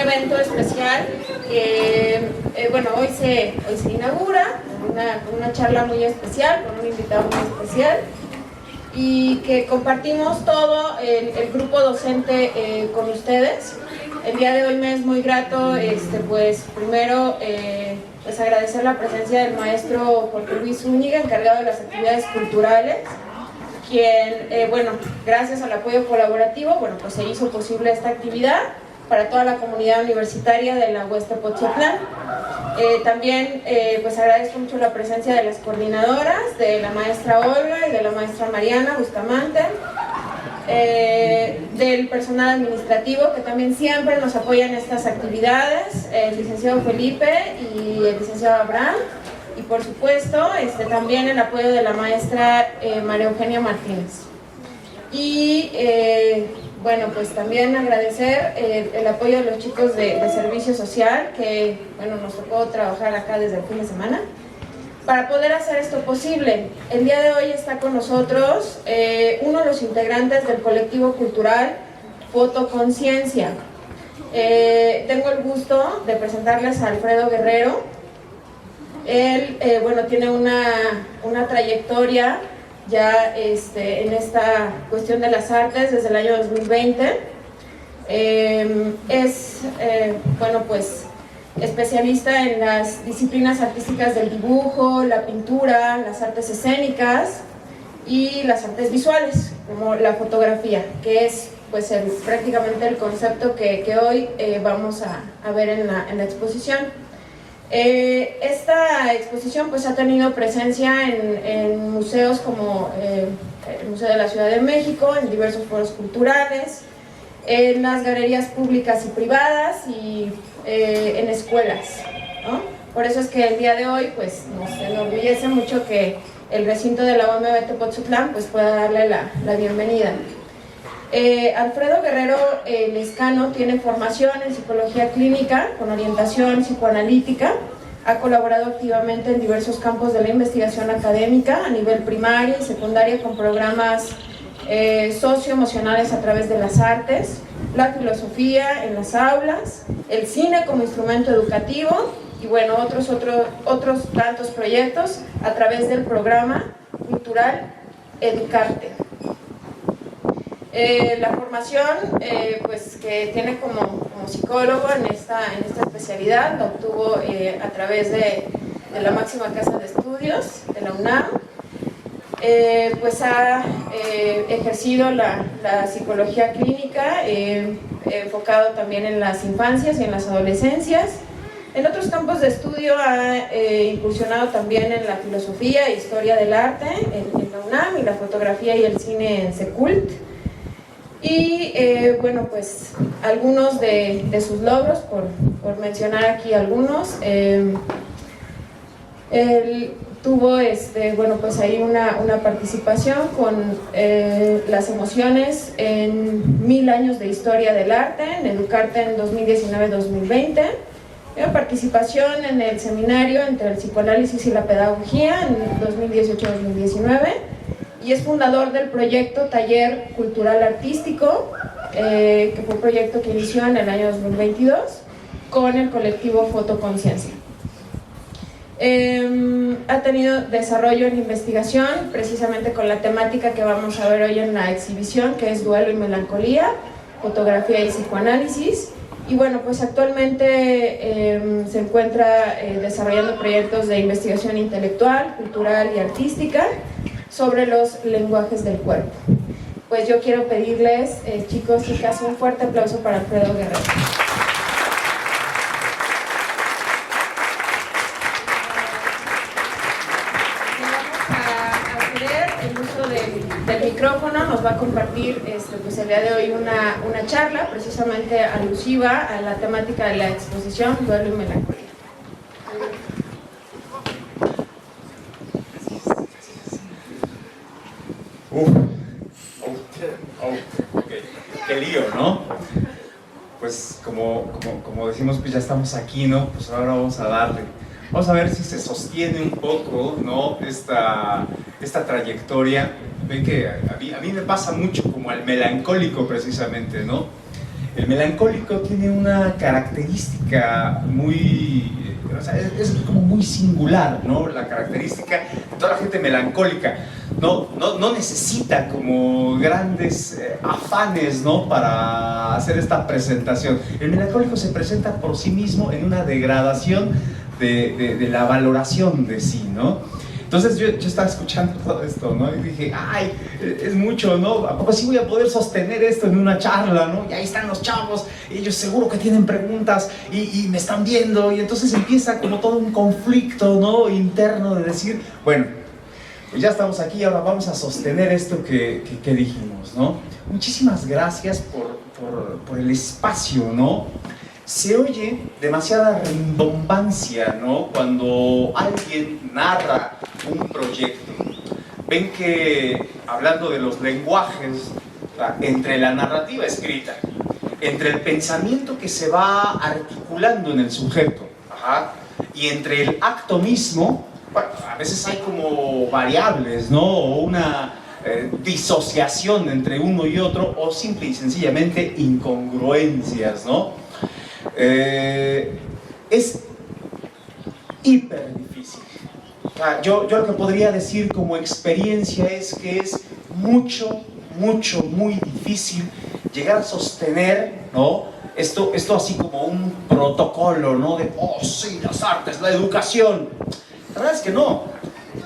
evento especial que, bueno, hoy se inaugura con una charla muy especial, con un invitado muy especial, y que compartimos todo el grupo docente con ustedes. El día de hoy me es muy grato, pues primero pues agradecer la presencia del maestro Jorge Luis Zúñiga, encargado de las actividades culturales, quien, bueno, gracias al apoyo colaborativo, bueno, pues se hizo posible esta actividad para toda la comunidad universitaria de la Hueste Potzotlán. También pues agradezco mucho la presencia de las coordinadoras, de la maestra Olga y de la maestra Mariana Bustamante, del personal administrativo que también siempre nos apoya en estas actividades, el licenciado Felipe y el licenciado Abraham, y por supuesto también el apoyo de la maestra María Eugenia Martínez. Y bueno, pues también agradecer el apoyo de los chicos de servicio social, que bueno, nos tocó trabajar acá desde el fin de semana para poder hacer esto posible. El día de hoy está con nosotros uno de los integrantes del colectivo cultural Fotoconciencia. Tengo el gusto de presentarles a Alfredo Guerrero. Él, bueno, tiene una trayectoria ya en esta cuestión de las artes desde el año 2020. Es, bueno, pues especialista en las disciplinas artísticas del dibujo, la pintura, las artes escénicas y las artes visuales, como la fotografía, que es pues prácticamente el concepto que hoy vamos a ver en la exposición. Esta exposición pues ha tenido presencia en museos como el Museo de la Ciudad de México, en diversos foros culturales, en las galerías públicas y privadas y en escuelas, ¿no? Por eso es que el día de hoy pues nos enorgullece mucho que el recinto de la UAM Tepotzotlán pues pueda darle la bienvenida. Alfredo Guerrero Lescano tiene formación en psicología clínica con orientación psicoanalítica. Ha colaborado activamente en diversos campos de la investigación académica a nivel primaria y secundaria con programas socioemocionales a través de las artes, la filosofía en las aulas, el cine como instrumento educativo y bueno, otros tantos proyectos a través del programa cultural Educarte. La formación pues que tiene como psicólogo en esta especialidad la obtuvo a través de la máxima casa de estudios de la UNAM. Pues ha ejercido la psicología clínica, enfocado también en las infancias y en las adolescencias. En otros campos de estudio ha incursionado también en la filosofía e historia del arte en la UNAM y la fotografía y el cine en Secult. Y bueno, pues algunos de sus logros, por mencionar aquí algunos. Él tuvo bueno, pues ahí una participación con las emociones en 1000 años de historia del arte, en Educarte en 2019-2020. Una participación en el seminario entre el psicoanálisis y la pedagogía en 2018-2019. Y es fundador del proyecto Taller Cultural Artístico, que fue un proyecto que inició en el año 2022 con el colectivo Fotoconciencia. Ha tenido desarrollo en investigación precisamente con la temática que vamos a ver hoy en la exhibición, que es duelo y melancolía, fotografía y psicoanálisis. Y bueno, pues actualmente se encuentra desarrollando proyectos de investigación intelectual, cultural y artística sobre los lenguajes del cuerpo. Pues yo quiero pedirles, chicos y chicas, un fuerte aplauso para Alfredo Guerrero. El uso del micrófono nos va a compartir pues el día de hoy una charla precisamente alusiva a la temática de la exposición Duelo y Melancolía. Okay. Qué lío, ¿no? Pues como decimos, pues ya estamos aquí, ¿no? Pues ahora vamos a darle. Vamos a ver si se sostiene un poco, ¿no? Esta trayectoria. Ven que a mí me pasa mucho como al melancólico precisamente, ¿no? El melancólico tiene una característica muy, o sea, es como muy singular, ¿no? La característica de toda la gente melancólica. No necesita como grandes afanes, ¿no? Para hacer esta presentación. El melancólico se presenta por sí mismo en una degradación de la valoración de sí, ¿no? Entonces yo estaba escuchando todo esto, ¿no? Y dije, ay, es mucho, ¿no? ¿A poco sí voy a poder sostener esto en una charla, ¿no? Y ahí están los chavos, ellos seguro que tienen preguntas y me están viendo. Y entonces empieza como todo un conflicto, ¿no? Interno de decir, bueno, pues ya estamos aquí, ahora vamos a sostener esto que dijimos, ¿no? Muchísimas gracias por el espacio, ¿no? Se oye demasiada rimbombancia, ¿no? Cuando alguien narra un proyecto. Ven que, hablando de los lenguajes, entre la narrativa escrita, entre el pensamiento que se va articulando en el sujeto, y entre el acto mismo, bueno, a veces hay como variables, ¿no? O una disociación entre uno y otro, o simple y sencillamente incongruencias, ¿no? Es hiper difícil. Yo lo que podría decir como experiencia es que es muy difícil llegar a sostener, ¿no? Esto así como un protocolo, ¿no? De, oh sí, las artes, la educación. La verdad es que no.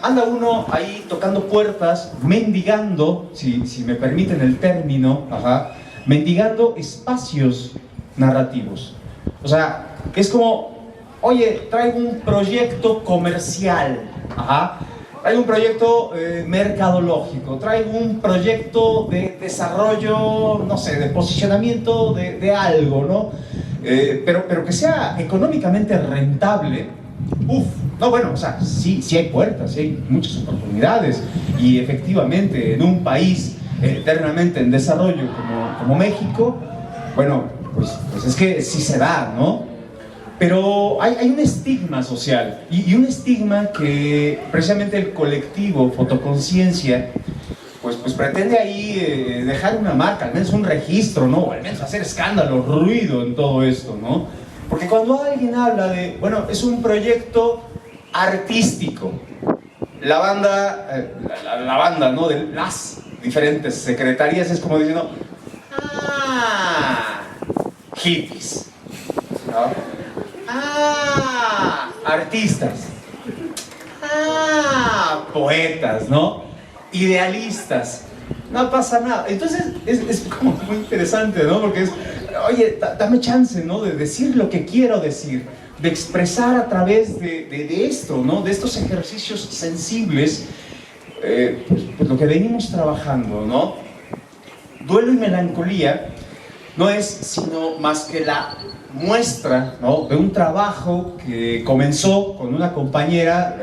Anda uno ahí tocando puertas, mendigando, si me permiten el término, mendigando espacios narrativos. O sea, es como, oye, traigo un proyecto comercial, traigo un proyecto mercadológico, traigo un proyecto de desarrollo, no sé, de posicionamiento de algo, ¿no? Pero que sea económicamente rentable. No, bueno, o sea, sí hay puertas, sí hay muchas oportunidades, y efectivamente en un país eternamente en desarrollo como México, bueno, pues es que sí se da, ¿no? Pero hay un estigma social, y un estigma que precisamente el colectivo Fotoconciencia pues pretende ahí dejar una marca, al menos un registro, ¿no? O al menos hacer escándalo, ruido en todo esto, ¿no? Porque cuando alguien habla de, bueno, es un proyecto artístico, la banda, ¿no? De las diferentes secretarías es como diciendo, hippies, ¿no? Artistas, poetas, ¿no? Idealistas, no pasa nada. Entonces es como muy interesante, ¿no? Porque es, oye, dame chance, ¿no? De decir lo que quiero decir, de expresar a través de esto, ¿no? De estos ejercicios sensibles, pues lo que venimos trabajando, ¿no? Duelo y melancolía no es sino más que la muestra, ¿no? De un trabajo que comenzó con una compañera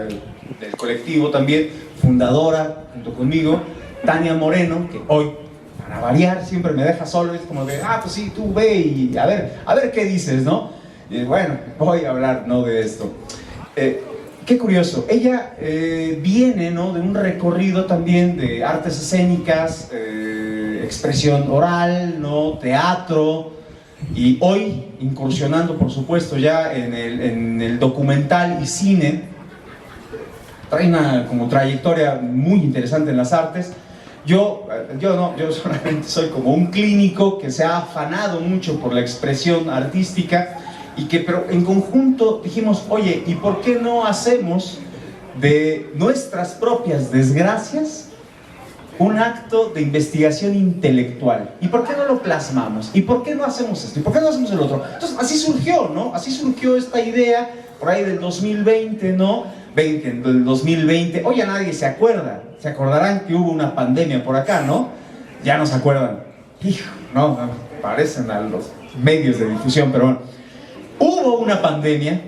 del colectivo también, fundadora junto conmigo, Tania Moreno, que hoy, para variar, siempre me deja solo, es como de, pues sí, tú ve y a ver qué dices, ¿no? Y bueno, voy a hablar, ¿no? De esto. Qué curioso, ella viene, ¿no? De un recorrido también de artes escénicas, expresión oral, ¿no? Teatro, y hoy incursionando, por supuesto, ya en el documental y cine. Trae una como trayectoria muy interesante en las artes. Yo solamente soy como un clínico que se ha afanado mucho por la expresión artística, pero en conjunto dijimos, oye, ¿y por qué no hacemos de nuestras propias desgracias un acto de investigación intelectual? ¿Y por qué no lo plasmamos? ¿Y por qué no hacemos esto? ¿Y por qué no hacemos el otro? Entonces así surgió, ¿no? Así surgió esta idea por ahí del 2020, ¿no? Del 2020, hoy ya nadie se acuerda. Se acordarán que hubo una pandemia por acá, ¿no? Ya no se acuerdan. Hijo, no, parecen a los medios de difusión, pero bueno. Hubo una pandemia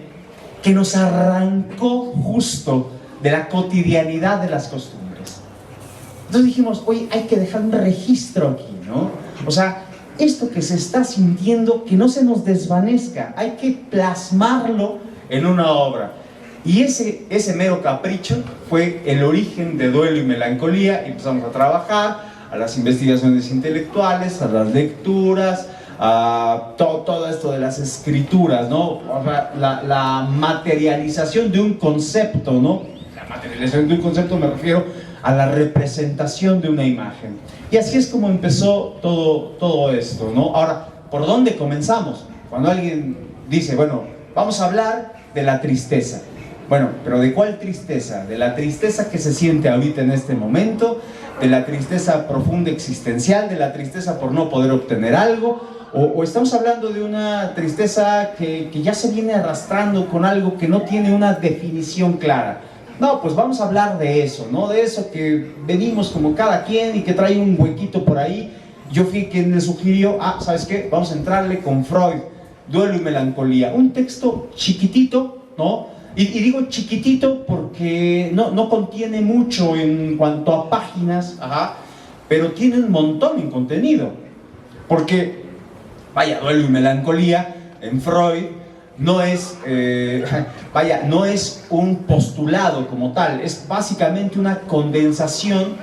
que nos arrancó justo de la cotidianidad de las costumbres. Entonces dijimos, oye, hay que dejar un registro aquí, ¿no? O sea, esto que se está sintiendo, que no se nos desvanezca, hay que plasmarlo en una obra. Y ese mero capricho fue el origen de Duelo y Melancolía. Empezamos a trabajar, a las investigaciones intelectuales, a las lecturas, todo esto de las escrituras, ¿no? O sea, la materialización de un concepto, ¿no? La materialización de un concepto me refiero a la representación de una imagen. Y así es como empezó todo esto, ¿no? Ahora, ¿por dónde comenzamos? Cuando alguien dice, bueno, vamos a hablar de la tristeza. Bueno, pero ¿de cuál tristeza? ¿De la tristeza que se siente ahorita en este momento? ¿De la tristeza profunda existencial? ¿De la tristeza por no poder obtener algo? ¿O estamos hablando de una tristeza que ya se viene arrastrando con algo que no tiene una definición clara? No, pues vamos a hablar de eso, ¿no? De eso que venimos como cada quien y que trae un huequito por ahí. Yo fui quien le sugirió, ¿sabes qué? Vamos a entrarle con Freud, Duelo y Melancolía. Un texto chiquitito, ¿no? Y digo chiquitito porque no contiene mucho en cuanto a páginas, pero tiene un montón en contenido. Porque, vaya, Duelo y Melancolía en Freud no es, no es un postulado como tal, es básicamente una condensación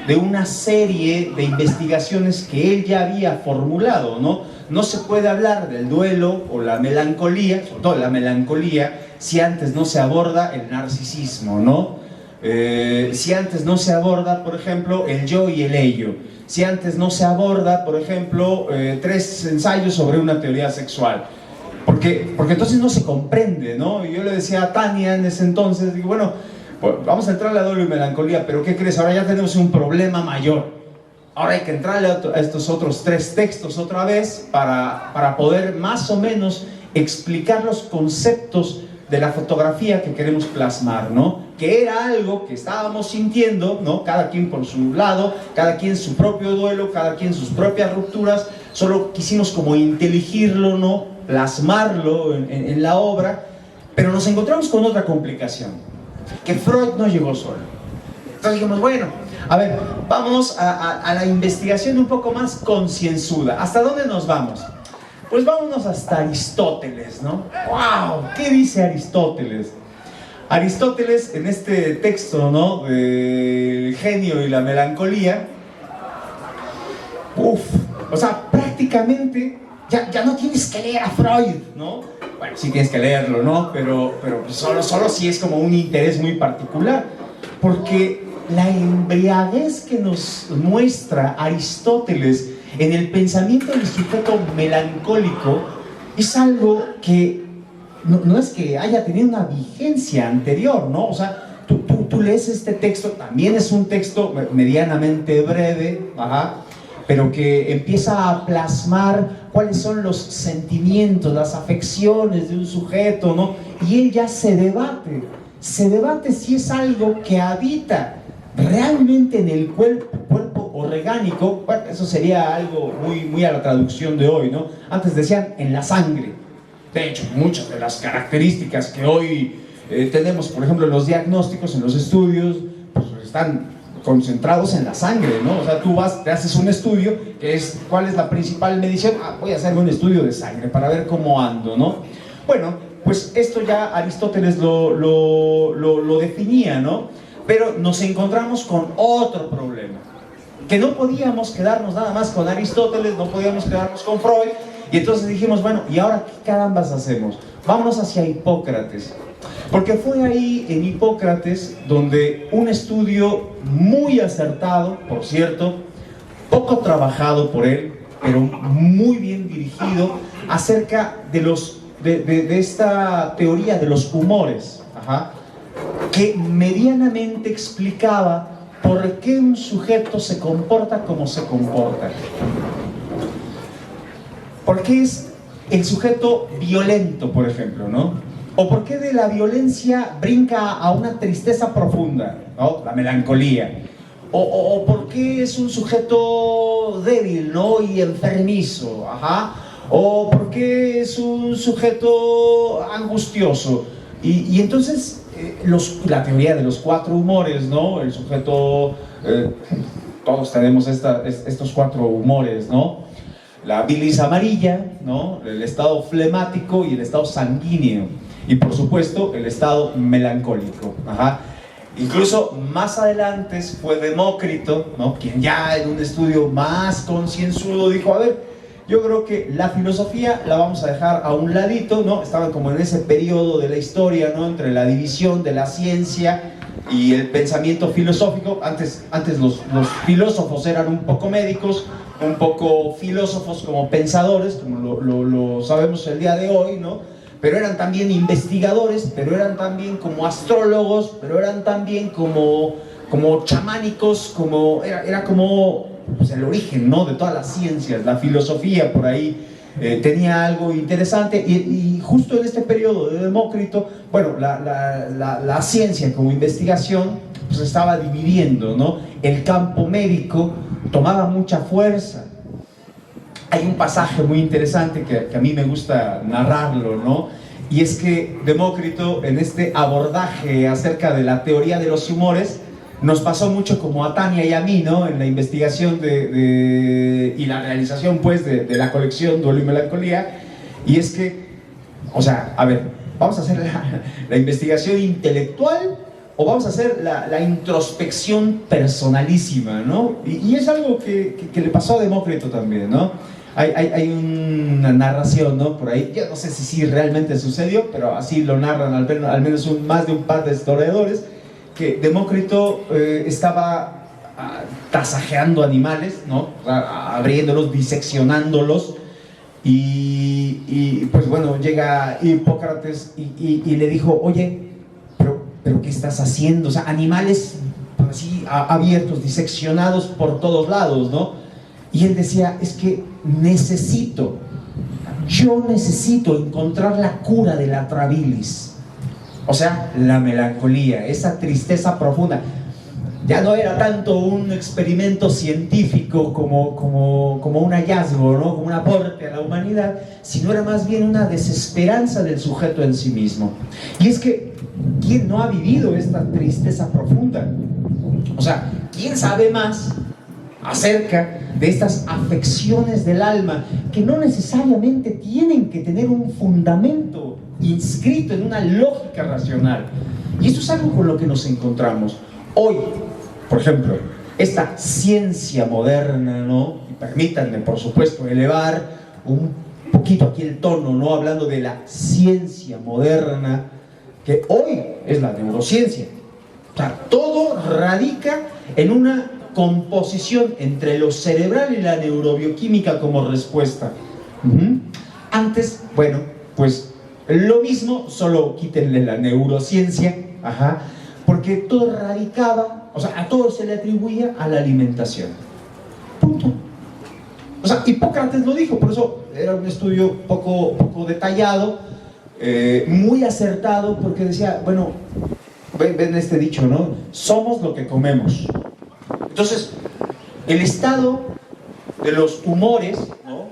de una serie de investigaciones que él ya había formulado, ¿no? No se puede hablar del duelo o la melancolía, sobre todo la melancolía, si antes no se aborda el narcisismo, ¿no? Si antes no se aborda, por ejemplo, el yo y el ello, si antes no se aborda, por ejemplo, 3 ensayos sobre una teoría sexual, porque entonces no se comprende, ¿no? Y yo le decía a Tania en ese entonces, digo, bueno, pues vamos a entrarle a Duelo y Melancolía, pero ¿qué crees? Ahora ya tenemos un problema mayor. Ahora hay que entrarle a estos otros 3 textos otra vez para poder más o menos explicar los conceptos de la fotografía que queremos plasmar, ¿no? Que era algo que estábamos sintiendo, ¿no? Cada quien por su lado, cada quien su propio duelo, cada quien sus propias rupturas, solo quisimos como inteligirlo, ¿no? Plasmarlo en la obra, pero nos encontramos con otra complicación, que Freud no llegó solo. Entonces dijimos, bueno, a ver, vamos a la investigación un poco más concienzuda. ¿Hasta dónde nos vamos? Pues vámonos hasta Aristóteles, ¿no? ¡Wow! ¿Qué dice Aristóteles? Aristóteles en este texto, ¿no? del genio y la melancolía, o sea, prácticamente ya no tienes que leer a Freud, ¿no? Bueno, sí tienes que leerlo, ¿no? Pero solo si es como un interés muy particular, porque la embriaguez que nos muestra Aristóteles en el pensamiento del sujeto melancólico es algo que no es que haya tenido una vigencia anterior, ¿no? O sea, tú lees este texto, también es un texto medianamente breve, pero que empieza a plasmar cuáles son los sentimientos, las afecciones de un sujeto, ¿no? Y él ya se debate si es algo que habita realmente en el cuerpo orgánico. Bueno, eso sería algo muy a la traducción de hoy, ¿no? Antes decían en la sangre. De hecho, muchas de las características que hoy tenemos, por ejemplo, en los diagnósticos, en los estudios, pues están concentrados en la sangre, ¿no? O sea, tú vas, te haces un estudio, que es, ¿cuál es la principal medición? Voy a hacerme un estudio de sangre para ver cómo ando, ¿no? Bueno, pues esto ya Aristóteles lo definía, ¿no? Pero nos encontramos con otro problema, que no podíamos quedarnos nada más con Aristóteles, no podíamos quedarnos con Freud, y entonces dijimos, bueno, ¿y ahora qué carambas hacemos? Vámonos hacia Hipócrates, porque fue ahí en Hipócrates donde un estudio muy acertado, por cierto, poco trabajado por él, pero muy bien dirigido, acerca de esta teoría de los humores, que medianamente explicaba por qué un sujeto se comporta como se comporta. ¿Por qué es el sujeto violento, por ejemplo, ¿no? ¿O por qué de la violencia brinca a una tristeza profunda, ¿no? La melancolía. ¿O por qué es un sujeto débil, ¿no? Y enfermizo, ¿O por qué es un sujeto angustioso? Y entonces, la teoría de los 4 humores, ¿no? El sujeto, todos tenemos estos 4 humores, ¿no? La bilis amarilla, ¿no? El estado flemático y el estado sanguíneo. Y por supuesto, el estado melancólico. Incluso más adelante fue Demócrito, ¿no? Quien ya en un estudio más concienzudo dijo, a ver, yo creo que la filosofía la vamos a dejar a un ladito, ¿no? Estaban como en ese periodo de la historia, ¿no? Entre la división de la ciencia y el pensamiento filosófico. Antes los filósofos eran un poco médicos, un poco filósofos como pensadores, como lo sabemos el día de hoy, ¿no? Pero eran también investigadores, pero eran también como astrólogos, pero eran también como chamánicos, era como pues, el origen, ¿no? De todas las ciencias. La filosofía por ahí tenía algo interesante, y justo en este periodo de Demócrito, bueno, la ciencia como investigación pues estaba dividiendo, ¿no? El campo médico tomaba mucha fuerza. Hay un pasaje muy interesante que a mí me gusta narrarlo, ¿no? Y es que Demócrito, en este abordaje acerca de la teoría de los humores, nos pasó mucho como a Tania y a mí, ¿no? En la investigación y la realización, pues, de la colección Duelo y Melancolía. Y es que, o sea, a ver, ¿vamos a hacer la investigación intelectual o vamos a hacer la introspección personalísima, ¿no? Y es algo que le pasó a Demócrito también, ¿no? Hay una narración, ¿no? Por ahí, yo no sé si realmente sucedió, pero así lo narran al menos más de un par de historiadores, que Demócrito estaba tasajeando animales, ¿no? Abriéndolos, diseccionándolos, y pues bueno, llega Hipócrates y le dijo, oye, pero ¿qué estás haciendo? O sea, animales así abiertos, diseccionados por todos lados, ¿no? Y él decía, es que yo necesito encontrar la cura de la atrabilis. O sea, la melancolía, esa tristeza profunda. Ya no era tanto un experimento científico como un hallazgo, ¿no? Como un aporte a la humanidad, sino era más bien una desesperanza del sujeto en sí mismo. Y es que, ¿quién no ha vivido esta tristeza profunda? O sea, ¿quién sabe más acerca de estas afecciones del alma que no necesariamente tienen que tener un fundamento inscrito en una lógica racional? Y esto es algo con lo que nos encontramos hoy. Por ejemplo, esta ciencia moderna, ¿no? Y permítanme, por supuesto, elevar un poquito aquí el tono, ¿no? Hablando de la ciencia moderna, que hoy es la neurociencia. O sea, todo radica en una composición entre lo cerebral y la neurobioquímica como respuesta. Antes, bueno, pues lo mismo, solo quítenle la neurociencia, porque todo radicaba, o sea, a todo se le atribuía a la alimentación. Punto. O sea, Hipócrates lo dijo, por eso era un estudio poco detallado, muy acertado, porque decía, bueno, ven este dicho, ¿no? Somos lo que comemos. Entonces, el estado de los humores, ¿no?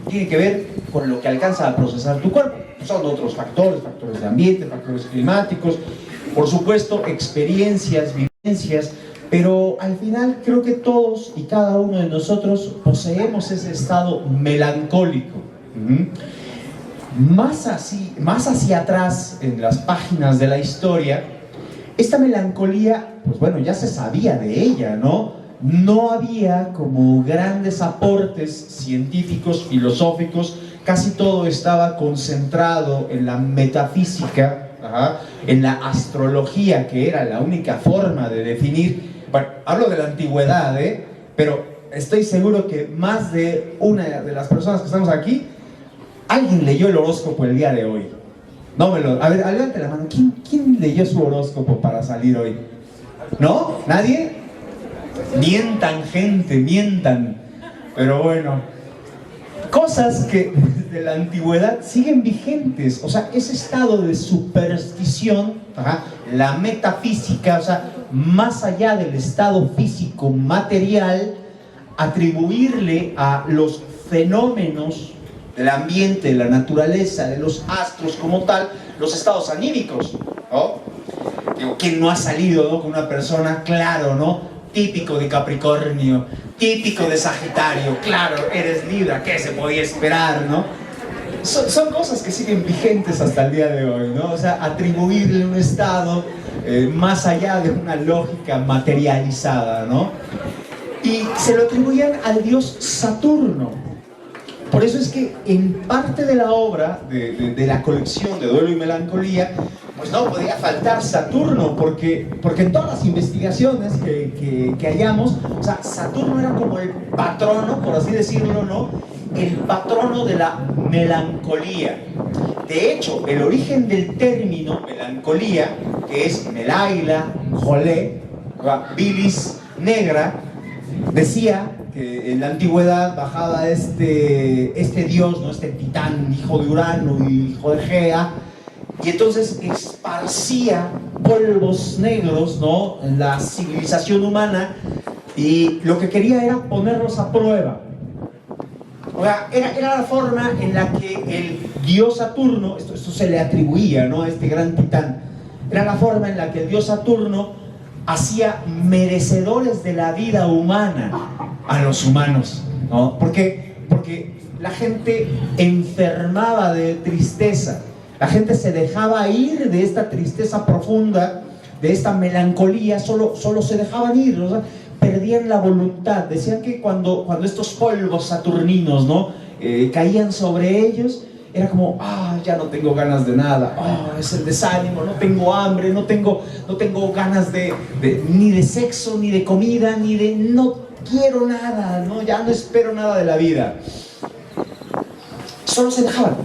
Tiene que ver con lo que alcanza a procesar tu cuerpo. Son otros factores de ambiente, factores climáticos, por supuesto, experiencias, vivencias, pero al final creo que todos y cada uno de nosotros poseemos ese estado melancólico. Más hacia atrás, en las páginas de la historia, esta melancolía, pues bueno, ya se sabía de ella, ¿no? No había como grandes aportes científicos, filosóficos, casi todo estaba concentrado en la metafísica, en la astrología, que era la única forma de definir. Bueno, hablo de la antigüedad, pero estoy seguro que más de una de las personas que estamos aquí, alguien leyó el horóscopo el día de hoy. A ver, levante la mano. ¿Quién leyó su horóscopo para salir hoy? ¿No? ¿Nadie? Mientan, gente, mientan. Pero bueno, cosas que desde la antigüedad siguen vigentes. O sea, ese estado de superstición, la metafísica, o sea, más allá del estado físico material, atribuirle a los fenómenos del ambiente, de la naturaleza, de los astros como tal, los estados anímicos, ¿no? Digo, ¿quién no ha salido, ¿no? con una persona, claro, ¿no? Típico de Capricornio, típico de Sagitario, claro, eres Libra, ¿qué se podía esperar, no? Son cosas que siguen vigentes hasta el día de hoy, ¿no? O sea, atribuirle un estado más allá de una lógica materializada, ¿no? Y se lo atribuían al dios Saturno. por eso es que en parte de la obra, de la colección de Duelo y Melancolía, pues no podía faltar Saturno, porque en todas las investigaciones que hallamos, o sea, Saturno era como el patrono, por así decirlo, ¿no? El patrono de la melancolía. De hecho, el origen del término melancolía, que es melaila, jolé, bilis negra, decía que en la antigüedad bajaba este dios, ¿no? Este titán, hijo de Urano y hijo de Gea, y entonces esparcía polvos negros, ¿no?, en la civilización humana, y lo que quería era ponerlos a prueba. O sea, era la forma en la que el dios Saturno, esto se le atribuía, ¿no?, a este gran titán, era la forma en la que el dios Saturno hacía merecedores de la vida humana a los humanos, ¿no? Porque la gente enfermaba de tristeza, la gente se dejaba ir de esta tristeza profunda, de esta melancolía, solo se dejaban ir, o sea, perdían la voluntad. Decían que cuando estos polvos saturninos, ¿no?, caían sobre ellos, era como, ya no tengo ganas de nada, es el desánimo, no tengo hambre, no tengo ganas ni de sexo, ni de comida, no quiero nada, ¿no? Ya no espero nada de la vida. Solo se dejaban.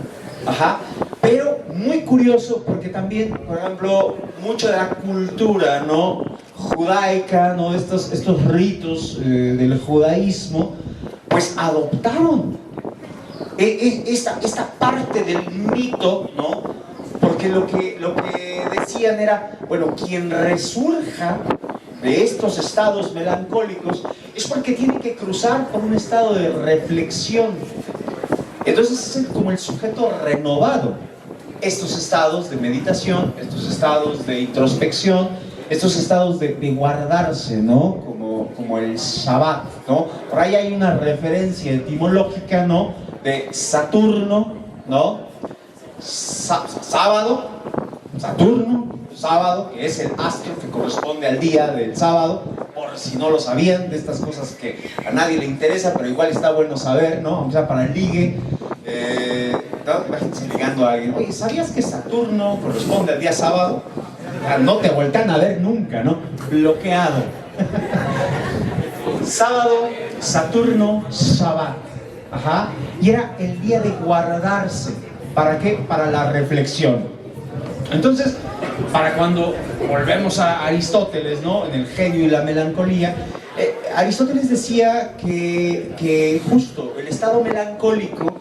Pero muy curioso, porque también, por ejemplo, mucho de la cultura, ¿no?, judaica, ¿no?, estos ritos del judaísmo, pues adoptaron esta parte del mito, ¿no? Porque lo que decían era, bueno, quien resurja de estos estados melancólicos es porque tiene que cruzar por un estado de reflexión. Entonces es como el sujeto renovado. Estos estados de meditación, estos estados de introspección, estos estados de guardarse, ¿no?, como el Shabbat, ¿no? Por ahí hay una referencia etimológica, ¿no?, de Saturno, ¿no? Sábado, Saturno, sábado, que es el astro que corresponde al día del sábado, por si no lo sabían, de estas cosas que a nadie le interesa, pero igual está bueno saber, ¿no? O sea, para el ligue, ¿no? Imagínense ligando a alguien, oye, ¿sabías que Saturno corresponde al día sábado? No te voltean a ver nunca, ¿no? Bloqueado. Sábado, Saturno, Shabbat. Y era el día de guardarse. ¿Para qué? Para la reflexión. Entonces, para cuando volvemos a Aristóteles, ¿no?, en el genio y la melancolía, Aristóteles decía que justo el estado melancólico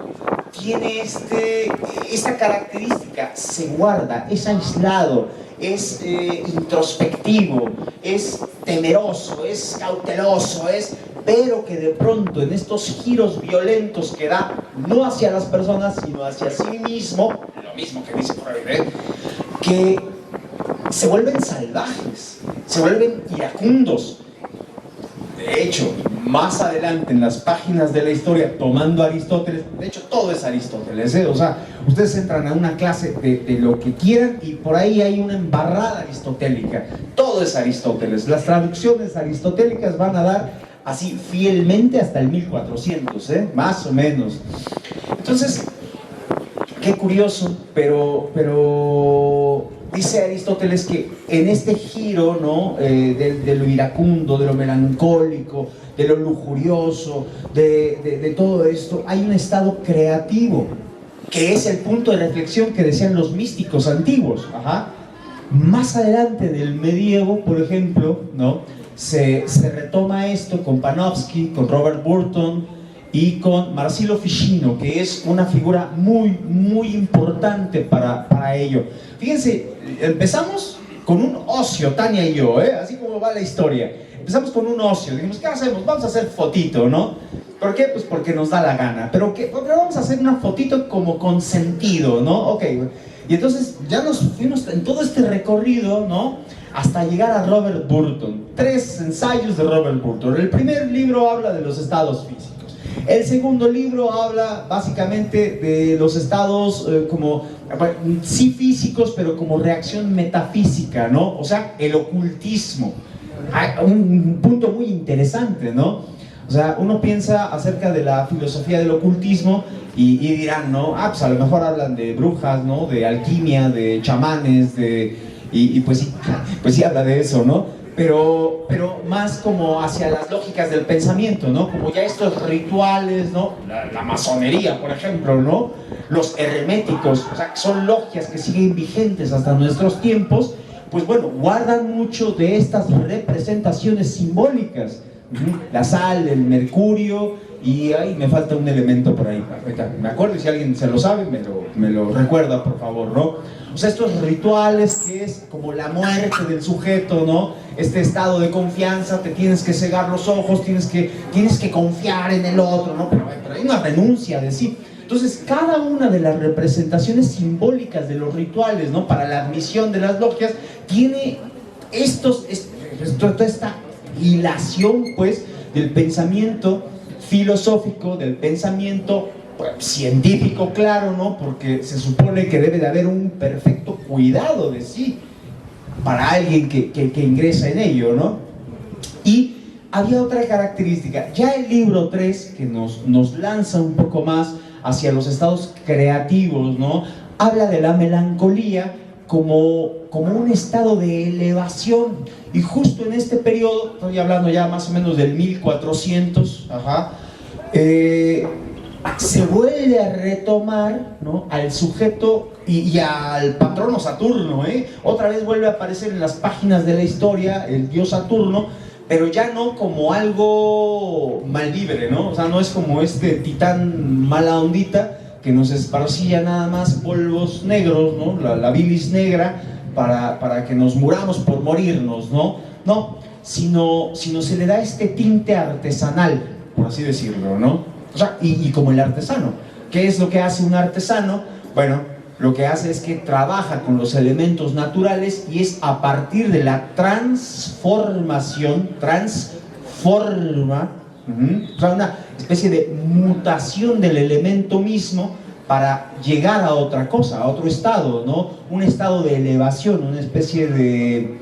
tiene esta característica: se guarda, es aislado, es introspectivo, es temeroso, es cauteloso, pero que de pronto en estos giros violentos que da, no hacia las personas, sino hacia sí mismo, lo mismo que dice Freud, que se vuelven salvajes, se vuelven iracundos. De hecho, más adelante en las páginas de la historia, tomando a Aristóteles, de hecho todo es Aristóteles, o sea, ustedes entran a una clase de lo que quieran y por ahí hay una embarrada aristotélica, todo es Aristóteles. Las traducciones aristotélicas van a dar así fielmente hasta el 1400, más o menos. Entonces, qué curioso, pero dice Aristóteles que en este giro, ¿no?, de lo iracundo, de lo melancólico, de lo lujurioso, de todo esto, hay un estado creativo, que es el punto de reflexión que decían los místicos antiguos. Más adelante del medievo, por ejemplo, ¿no?, se retoma esto con Panofsky, con Robert Burton y con Marsilio Ficino, que es una figura muy, muy importante para ello. Fíjense, empezamos con un ocio, Tania y yo, así como va la historia. Empezamos con un ocio, dijimos, ¿qué hacemos? Vamos a hacer fotito, ¿no? ¿Por qué? Pues porque nos da la gana. Pero vamos a hacer una fotito como con sentido, ¿no? Ok, y entonces ya nos fuimos en todo este recorrido, ¿no?, hasta llegar a Robert Burton. 3 ensayos de Robert Burton. El primer libro habla de los estados físicos. El segundo libro habla básicamente de los estados como, sí físicos, pero como reacción metafísica, ¿no? O sea, el ocultismo. Hay un punto muy interesante, ¿no? O O sea, uno piensa acerca de la filosofía del ocultismo y dirán, ¿no? Ah, pues a lo mejor hablan de brujas, ¿no? De alquimia, de chamanes, y pues sí habla de eso, ¿no? Pero más como hacia las lógicas del pensamiento, ¿no? Como ya estos rituales, ¿no? La masonería, por ejemplo, ¿no? Los herméticos, o sea, son logias que siguen vigentes hasta nuestros tiempos, pues bueno, guardan mucho de estas representaciones simbólicas. La sal, el mercurio, y ahí me falta un elemento por ahí. Me acuerdo, y si alguien se lo sabe, me lo recuerda, por favor, ¿no? O sea, estos rituales que es como la muerte del sujeto, ¿no? Este estado de confianza, te tienes que cegar los ojos, tienes que confiar en el otro, ¿no? Pero hay una renuncia de sí. Entonces, cada una de las representaciones simbólicas de los rituales, ¿no? Para la admisión de las logias, tiene toda esta hilación, pues, del pensamiento filosófico, del pensamiento científico, claro, ¿no? Porque se supone que debe de haber un perfecto cuidado de sí para alguien que ingresa en ello, ¿no? Y había otra característica. Ya el libro 3, que nos lanza un poco más hacia los estados creativos, ¿no? Habla de la melancolía como un estado de elevación. Y justo en este periodo, estoy hablando ya más o menos del 1400, se vuelve a retomar, ¿no? Al sujeto y al patrono Saturno, otra vez vuelve a aparecer en las páginas de la historia el dios Saturno, pero ya no como algo malvibre, ¿no? O sea, no es como este titán mala ondita que nos esparcía nada más polvos negros, ¿no? La bilis negra para que nos muramos por morirnos, ¿no? No, sino se le da este tinte artesanal, por así decirlo, ¿no? O sea, y como el artesano. ¿Qué es lo que hace un artesano? Bueno, lo que hace es que trabaja con los elementos naturales y es a partir de la transformación, o sea, una especie de mutación del elemento mismo para llegar a otra cosa, a otro estado, ¿no? Un estado de elevación, una especie de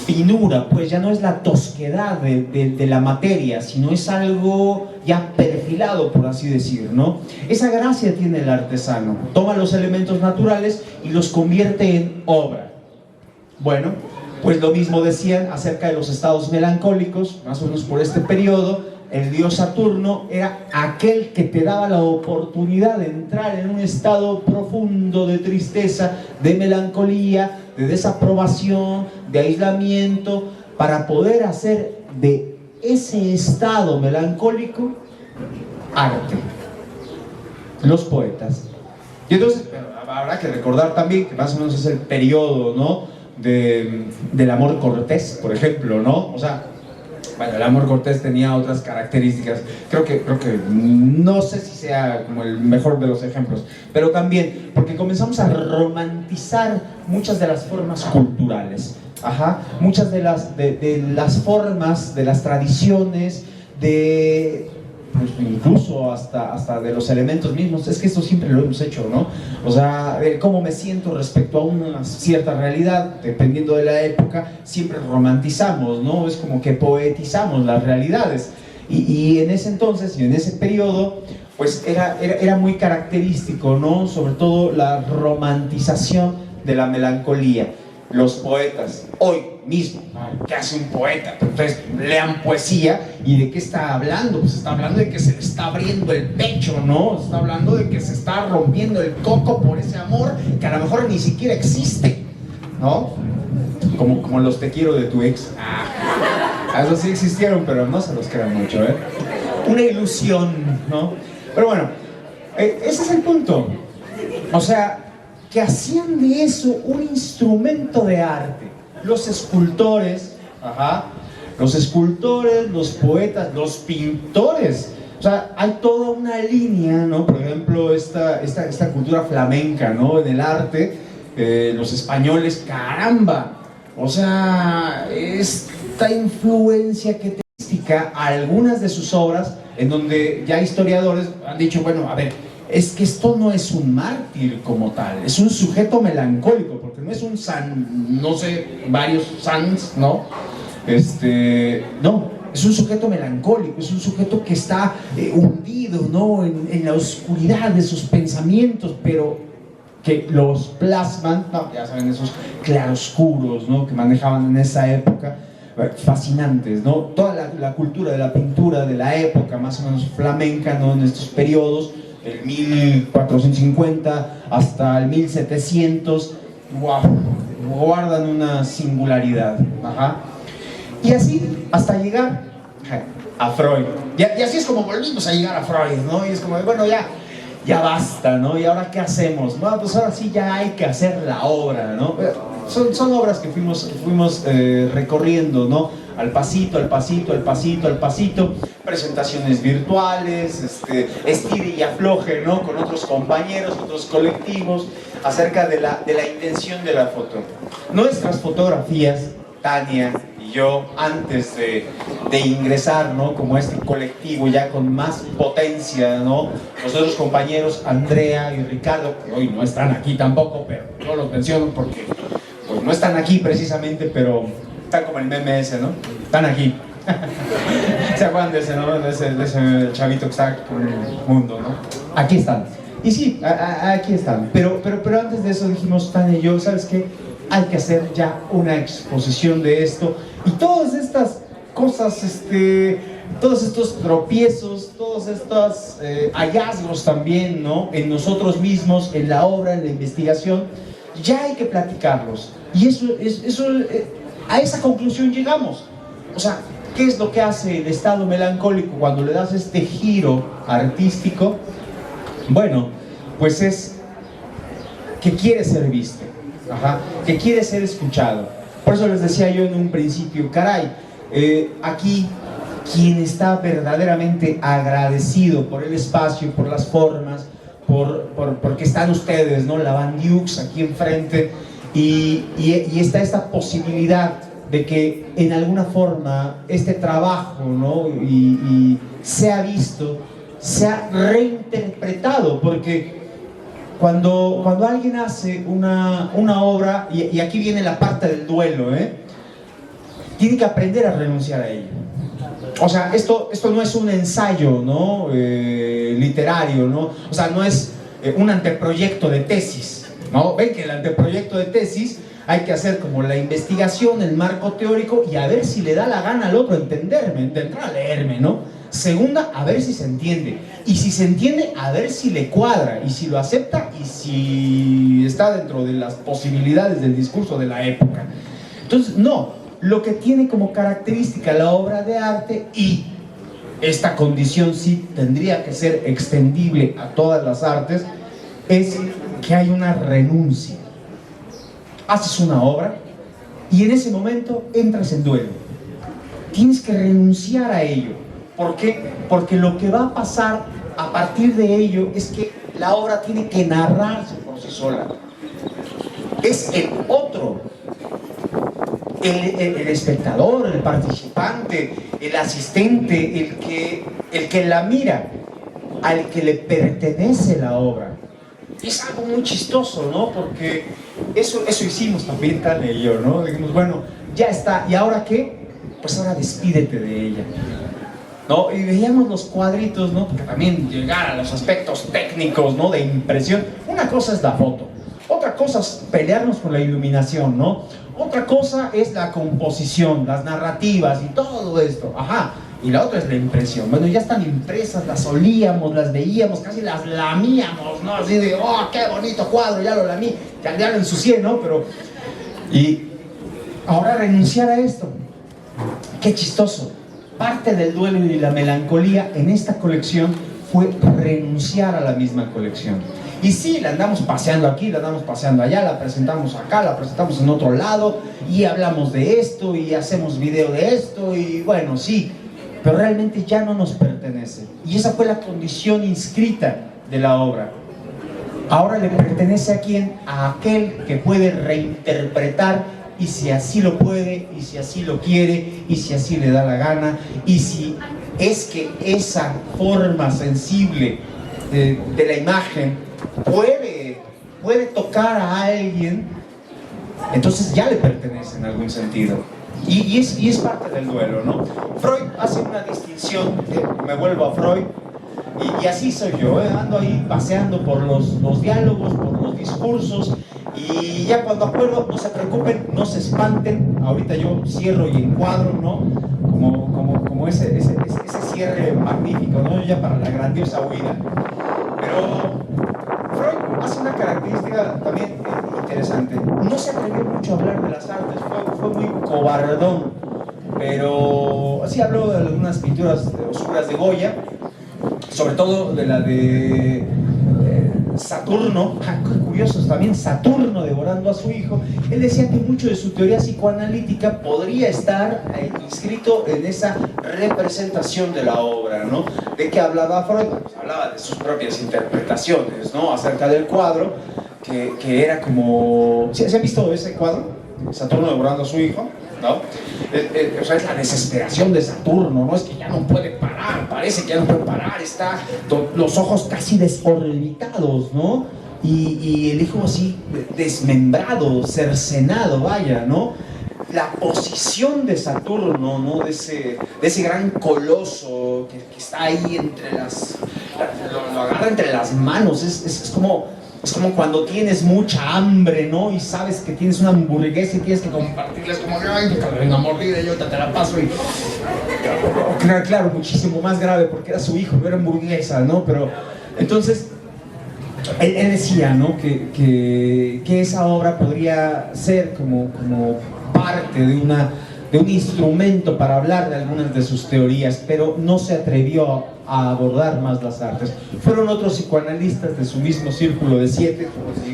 finura, pues ya no es la tosquedad de la materia, sino es algo ya perfilado, por así decir, ¿no? Esa gracia tiene el artesano, toma los elementos naturales y los convierte en obra. Bueno, pues lo mismo decían acerca de los estados melancólicos, más o menos por este periodo. El dios Saturno era aquel que te daba la oportunidad de entrar en un estado profundo de tristeza, de melancolía, de desaprobación, de aislamiento, para poder hacer de ese estado melancólico arte. Los poetas. Y entonces habrá que recordar también que más o menos es el periodo, ¿no? del amor cortés, por ejemplo, ¿no? O sea, bueno, el amor cortés tenía otras características. Creo que no sé si sea como el mejor de los ejemplos, pero también porque comenzamos a romantizar muchas de las formas culturales, muchas de las formas, de las tradiciones, pues incluso hasta de los elementos mismos. Es que esto siempre lo hemos hecho, ¿no? O sea, cómo me siento respecto a una cierta realidad, dependiendo de la época, siempre romantizamos, ¿no? Es como que poetizamos las realidades. Y en ese entonces, y en ese periodo, pues era muy característico, ¿no? Sobre todo la romantización de la melancolía. Los poetas, hoy mismo, ¿qué hace un poeta? Entonces lean poesía, ¿y de qué está hablando? Pues está hablando de que se le está abriendo el pecho, ¿no? Está hablando de que se está rompiendo el coco por ese amor que a lo mejor ni siquiera existe, ¿no? Como los te quiero de tu ex. Esos sí existieron, pero no se los crean mucho, ¿eh? Una ilusión, ¿no? Pero bueno, ese es el punto. O sea, que hacían de eso un instrumento de arte. Los escultores, los poetas, los pintores. O sea, hay toda una línea, ¿no? Por ejemplo, esta cultura flamenca, ¿no? En el arte, los españoles, caramba. O sea, esta influencia que testica a algunas de sus obras, en donde ya historiadores han dicho, bueno, a ver, es que esto no es un mártir como tal, es un sujeto melancólico, porque no es un san, no sé, varios sans, ¿no? No, es un sujeto melancólico, es un sujeto que está hundido, ¿no? en la oscuridad de sus pensamientos, pero que los plasman, ¿no? Ya saben, esos claroscuros, ¿no? que manejaban en esa época, fascinantes, ¿no? Toda la cultura de la pintura de la época, más o menos flamenca, ¿no? En estos periodos, del 1450 hasta el 1700, wow, guardan una singularidad. Ajá. Y así hasta llegar a Freud. Y así es como volvimos a llegar a Freud, ¿no? Y es como, bueno, ya basta, ¿no? ¿Y ahora qué hacemos? No, pues ahora sí ya hay que hacer la obra, ¿no? Son obras que fuimos recorriendo, ¿no? Al pasito, al pasito, al pasito, al pasito. Presentaciones virtuales, estire y afloje, ¿no? Con otros compañeros, otros colectivos, acerca de la intención de la foto. Nuestras fotografías, Tania y yo, antes de ingresar, ¿no? Como este colectivo ya con más potencia, ¿no? Los otros compañeros, Andrea y Ricardo, que hoy no están aquí tampoco, pero yo los menciono porque pues no están aquí precisamente, pero están como el meme ese, ¿no? Están aquí. ¿Se acuerdan de ese, no? De ese chavito que está con el mundo, ¿no? Aquí están. Y sí, aquí están. Pero antes de eso dijimos, Tania y yo, ¿sabes qué? Hay que hacer ya una exposición de esto. Y todas estas cosas, todos estos tropiezos, todos estos hallazgos también, ¿no? En nosotros mismos, en la obra, en la investigación, ya hay que platicarlos. Y a esa conclusión llegamos. O sea, ¿qué es lo que hace el estado melancólico cuando le das este giro artístico? Bueno, pues es que quiere ser visto, ajá, que quiere ser escuchado. Por eso les decía yo en un principio, caray, aquí quien está verdaderamente agradecido por el espacio, por las formas, porque están ustedes, ¿no? La Bandiux aquí enfrente, y está esta posibilidad de que en alguna forma este trabajo, ¿no? y sea visto, sea reinterpretado, porque cuando alguien hace una obra, y aquí viene la parte del duelo, tiene que aprender a renunciar a ella. O sea, esto no es un ensayo, ¿no? Literario, ¿no? O sea, no es un anteproyecto de tesis, ¿no? Ven que el anteproyecto de tesis hay que hacer como la investigación, el marco teórico, y a ver si le da la gana al otro entenderme, entrar a leerme, ¿no? Segunda, a ver si se entiende. Y si se entiende, a ver si le cuadra, y si lo acepta, y si está dentro de las posibilidades del discurso de la época. Entonces, no. Lo que tiene como característica la obra de arte, y esta condición sí tendría que ser extendible a todas las artes, es que hay una renuncia. Haces una obra y en ese momento entras en duelo. Tienes que renunciar a ello. ¿Por qué? Porque lo que va a pasar a partir de ello es que la obra tiene que narrarse por sí sola. Es el otro, el espectador, el participante, el asistente, el que la mira, al que le pertenece la obra. Es algo muy chistoso, ¿no? Porque eso hicimos también Tania y yo, ¿no? Dijimos, bueno, ya está, ¿y ahora qué? Pues ahora despídete de ella, ¿no? Y veíamos los cuadritos, ¿no? Porque también llegar a los aspectos técnicos, ¿no? De impresión. Una cosa es la foto, otra cosa es pelearnos con la iluminación, ¿no? Otra cosa es la composición, las narrativas y todo esto, ajá. Y la otra es la impresión. Bueno, ya están impresas, las olíamos, las veíamos, casi las lamíamos, ¿no? Así de, oh, qué bonito cuadro, ya lo lamí, ya lo ensucié, ¿no? Pero, y ahora renunciar a esto, qué chistoso. Parte del duelo y la melancolía en esta colección fue renunciar a la misma colección. Y sí, la andamos paseando aquí, la andamos paseando allá, la presentamos acá, la presentamos en otro lado, y hablamos de esto, y hacemos video de esto, y bueno, sí, pero realmente ya no nos pertenece. Y esa fue la condición inscrita de la obra. Ahora le pertenece ¿a quién? A aquel que puede reinterpretar, y si así lo puede, y si así lo quiere, y si así le da la gana, y si es que esa forma sensible de la imagen puede tocar a alguien, entonces ya le pertenece en algún sentido. Y es parte del duelo, ¿no? Freud hace una distinción, me vuelvo a Freud, y así soy yo, ando ahí paseando por los diálogos, por los discursos, y ya cuando acuerdo, no se preocupen, no se espanten, ahorita yo cierro y encuadro, ¿no? Como ese cierre magnífico, ¿no? Ya para la grandiosa huida. Pero Freud hace una característica también interesante. No se atrevió mucho a hablar de las artes, fue muy cobardón, pero sí habló de algunas pinturas oscuras de Goya, sobre todo de la de Saturno, qué curioso, también Saturno devorando a su hijo. Él decía que mucho de su teoría psicoanalítica podría estar inscrito en esa representación de la obra, ¿no? ¿De qué hablaba Freud? Pues hablaba de sus propias interpretaciones, ¿no? Acerca del cuadro, que era como... ¿Se han visto ese cuadro? Saturno devorando a su hijo, ¿no? O sea, es la desesperación de Saturno, ¿no? Es que ya no puede parar, parece que ya no puede parar, está los ojos casi desorbitados, ¿no? Y el hijo así desmembrado, cercenado, vaya, ¿no? La posición de Saturno, ¿no? De ese gran coloso que está ahí entre lo agarra entre las manos, es como cuando tienes mucha hambre, ¿no? Y sabes que tienes una hamburguesa y tienes que compartirla. Es como, ay, me una mordida y yo te la paso. Y claro, muchísimo más grave porque era su hijo, no era hamburguesa, ¿no? Pero entonces, él decía, ¿no? Que esa obra podría ser como parte de un instrumento para hablar de algunas de sus teorías, pero no se atrevió a abordar más las artes. Fueron otros psicoanalistas de su mismo círculo de 7,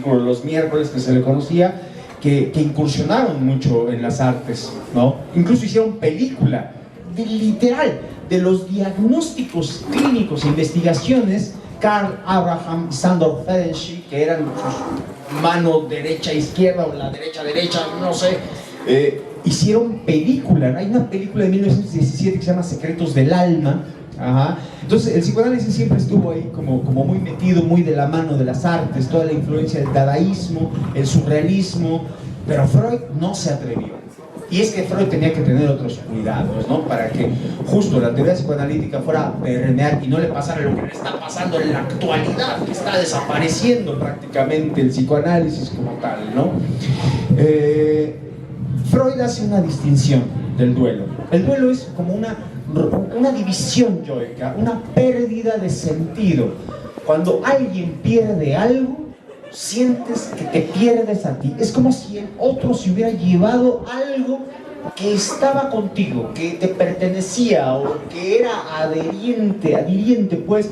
como los miércoles que se le conocía, que incursionaron mucho en las artes, ¿no? Incluso hicieron película, literal, de los diagnósticos clínicos e investigaciones. Karl Abraham y Sándor Ferenczi, que eran sus mano derecha-izquierda o la derecha-derecha, no sé, hicieron película. Hay una película de 1917 que se llama Secretos del Alma. Ajá. Entonces el psicoanálisis siempre estuvo ahí como muy metido, muy de la mano de las artes, toda la influencia del dadaísmo, el surrealismo, pero Freud no se atrevió. Y es que Freud tenía que tener otros cuidados, ¿no? Para que justo la teoría psicoanalítica fuera a permear y no le pasara lo que le está pasando en la actualidad, que está desapareciendo prácticamente el psicoanálisis como tal, ¿no? Freud hace una distinción del duelo. El duelo es como una división yoica, una pérdida de sentido. Cuando alguien pierde algo, sientes que te pierdes a ti. Es como si el otro se hubiera llevado algo que estaba contigo, que te pertenecía o que era adhiriente pues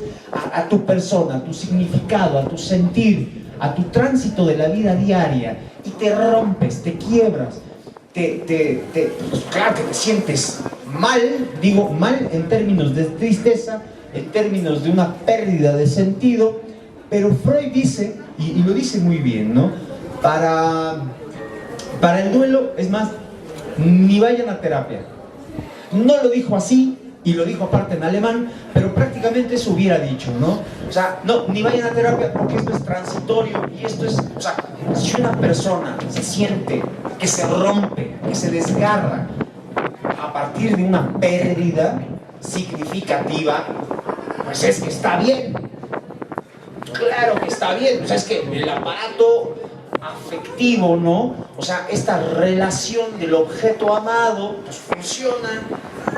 a tu persona, a tu significado, a tu sentir, a tu tránsito de la vida diaria, y te rompes, te quiebras. Pues claro que te sientes mal, digo mal en términos de tristeza, en términos de una pérdida de sentido, pero Freud dice, y lo dice muy bien, ¿no? Para el duelo, es más, ni vayan a terapia. No lo dijo así, y lo dijo aparte en alemán, pero prácticamente eso hubiera dicho, ¿no? O sea, no, ni vayan a terapia porque esto es transitorio, y esto es, o sea, si una persona se siente que se rompe, que se desgarra a partir de una pérdida significativa, pues es que está bien. Claro que está bien, o sea, es que el aparato afectivo, ¿no? O sea, esta relación del objeto amado, pues funciona,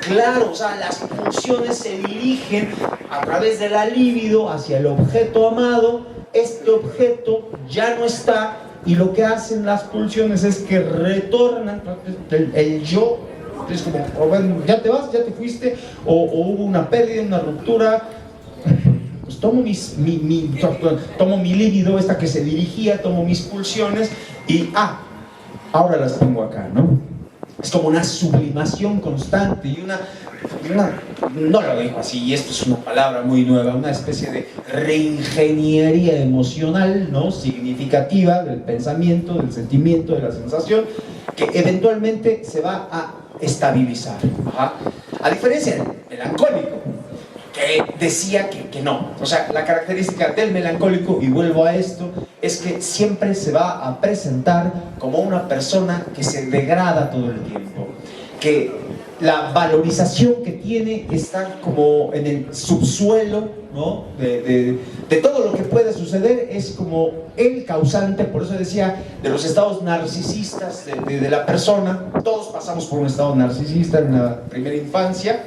claro, o sea, las pulsiones se dirigen a través de la libido hacia el objeto amado, este objeto ya no está, y lo que hacen las pulsiones es que retornan el yo, es como, bueno, ya te vas, ya te fuiste, o hubo una pérdida, una ruptura. Pues tomo mi líbido, esta que se dirigía, tomo mis pulsiones y ahora las pongo acá, ¿no? Es como una sublimación constante y una no lo digo así, y esto es una palabra muy nueva, una especie de reingeniería emocional, ¿no? Significativa del pensamiento, del sentimiento, de la sensación, que eventualmente se va a estabilizar. Ajá. A diferencia del melancólico, que decía que no. O sea, la característica del melancólico, y vuelvo a esto, es que siempre se va a presentar como una persona que se degrada todo el tiempo. que la valorización que tiene está como en el subsuelo, ¿no? de todo lo que puede suceder, es como el causante. Por eso decía de los estados narcisistas de la persona. Todos pasamos por un estado narcisista en la primera infancia.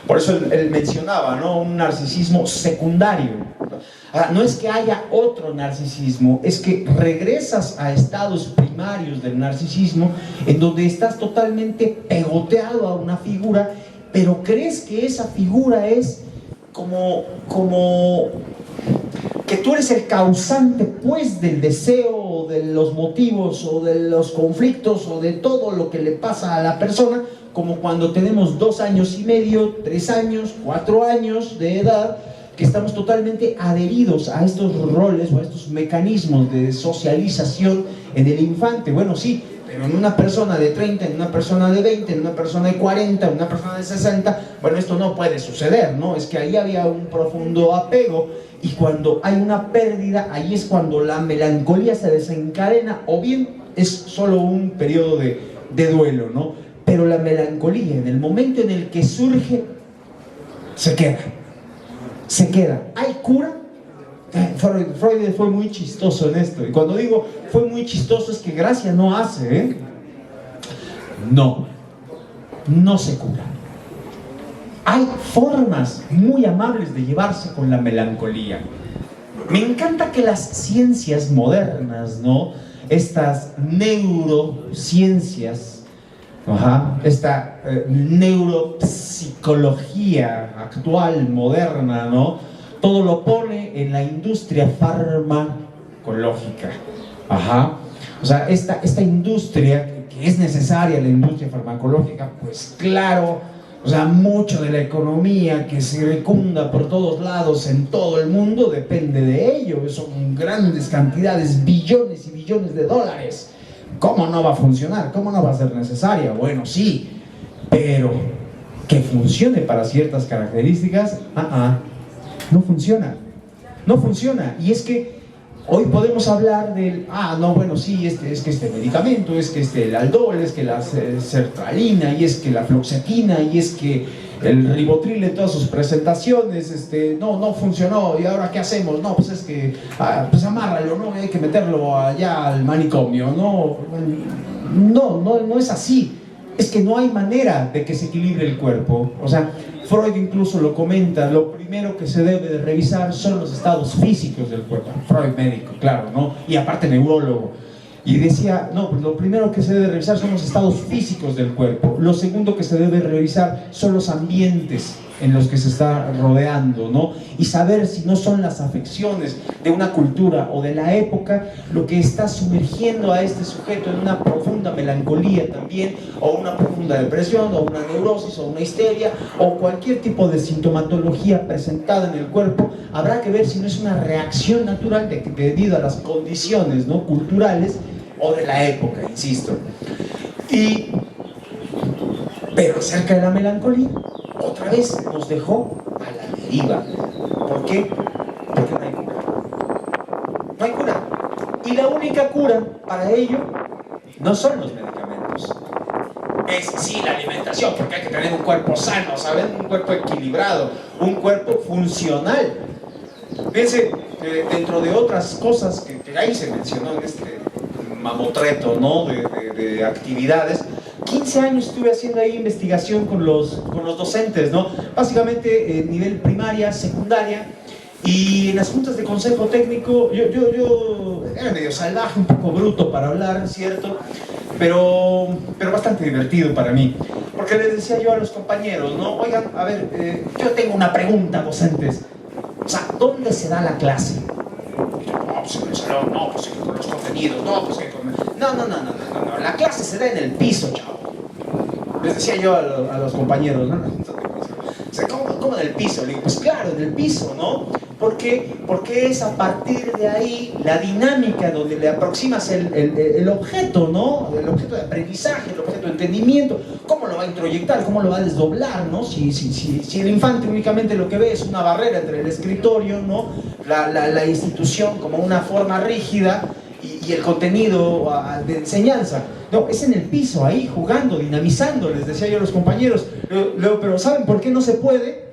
Por eso él mencionaba, ¿no? Un narcisismo secundario. Ahora, no es que haya otro narcisismo, es que regresas a estados primarios del narcisismo en donde estás totalmente pegoteado a una figura, pero crees que esa figura es como que tú eres el causante, pues, del deseo, o de los motivos, o de los conflictos, o de todo lo que le pasa a la persona, como cuando tenemos 2 años y medio, 3 años, 4 años de edad, que estamos totalmente adheridos a estos roles o a estos mecanismos de socialización en el infante. Bueno, sí, pero en una persona de 30, en una persona de 20, en una persona de 40, en una persona de 60, bueno, esto no puede suceder, ¿no? Es que ahí había un profundo apego, y cuando hay una pérdida, ahí es cuando la melancolía se desencadena, o bien es solo un periodo de duelo, ¿no? Pero la melancolía, en el momento en el que surge, se queda. ¿Hay cura? Freud fue muy chistoso en esto, y cuando digo fue muy chistoso es que gracia no hace, ¿eh? No se cura. Hay formas muy amables de llevarse con la melancolía. Me encanta que las ciencias modernas, ¿no? Estas neurociencias, esta neuropsicología actual, moderna, ¿no? Todo lo pone en la industria farmacológica. O sea, esta industria, que es necesaria, la industria farmacológica, pues claro, o sea, mucho de la economía que se recunda por todos lados en todo el mundo depende de ello. Son grandes cantidades, billones y billones de dólares. ¿Cómo no va a funcionar? ¿Cómo no va a ser necesaria? Bueno, sí, pero que funcione para ciertas características, no funciona. No funciona. Y es que hoy podemos hablar del, bueno, sí, es que este medicamento, es que el Aldol, es que la sertralina, y es que la fluoxetina, y es que el ribotril en todas sus presentaciones, no funcionó, y ahora ¿qué hacemos? No, pues es que, pues amárralo, ¿no? Hay que meterlo allá al manicomio, no es así. Es que no hay manera de que se equilibre el cuerpo. O sea, Freud incluso lo comenta, lo primero que se debe de revisar son los estados físicos del cuerpo. Freud médico, claro, ¿no? Y aparte neurólogo. Y decía, no, pues lo primero que se debe revisar son los estados físicos del cuerpo. Lo segundo que se debe revisar son los ambientes en los que se está rodeando, ¿no? Y saber si no son las afecciones de una cultura o de la época lo que está sumergiendo a este sujeto en una profunda melancolía también, o una profunda depresión, o una neurosis, o una histeria, o cualquier tipo de sintomatología presentada en el cuerpo. Habrá que ver si no es una reacción natural debido a las condiciones, ¿no?, culturales o de la época, insisto. Pero acerca de la melancolía, otra vez nos dejó a la deriva. ¿Por qué? Porque no hay cura. No hay cura. Y la única cura para ello no son los medicamentos. Es sí la alimentación, porque hay que tener un cuerpo sano, ¿saben? Un cuerpo equilibrado, un cuerpo funcional. Fíjense, dentro de otras cosas que ahí se mencionó en este mamotreto, ¿no?, de actividades, 15 años estuve haciendo ahí investigación con los docentes, ¿no? Básicamente nivel primaria, secundaria, y en las juntas de consejo técnico yo era medio salvaje, un poco bruto para hablar, ¿cierto? Pero bastante divertido para mí, porque les decía yo a los compañeros, ¿no? Oigan, a ver, yo tengo una pregunta, docentes. O sea, ¿dónde se da la clase? No, pues en el salón, no, pues con los contenidos, no, pues que con... No, la clase se da en el piso, chavo. Les decía yo a los compañeros, ¿no? O sea, ¿cómo en el piso? Le digo, pues claro, en el piso, ¿no? ¿Por qué? Porque es a partir de ahí la dinámica donde le aproximas el objeto, ¿no? El objeto de aprendizaje, el objeto de entendimiento. ¿Cómo lo va a introyectar? ¿Cómo lo va a desdoblar, ¿no? Si el infante únicamente lo que ve es una barrera entre el escritorio, ¿no?, la institución como una forma rígida, y el contenido de enseñanza. No, es en el piso, ahí, jugando, dinamizando, les decía yo a los compañeros. Pero ¿saben por qué no se puede?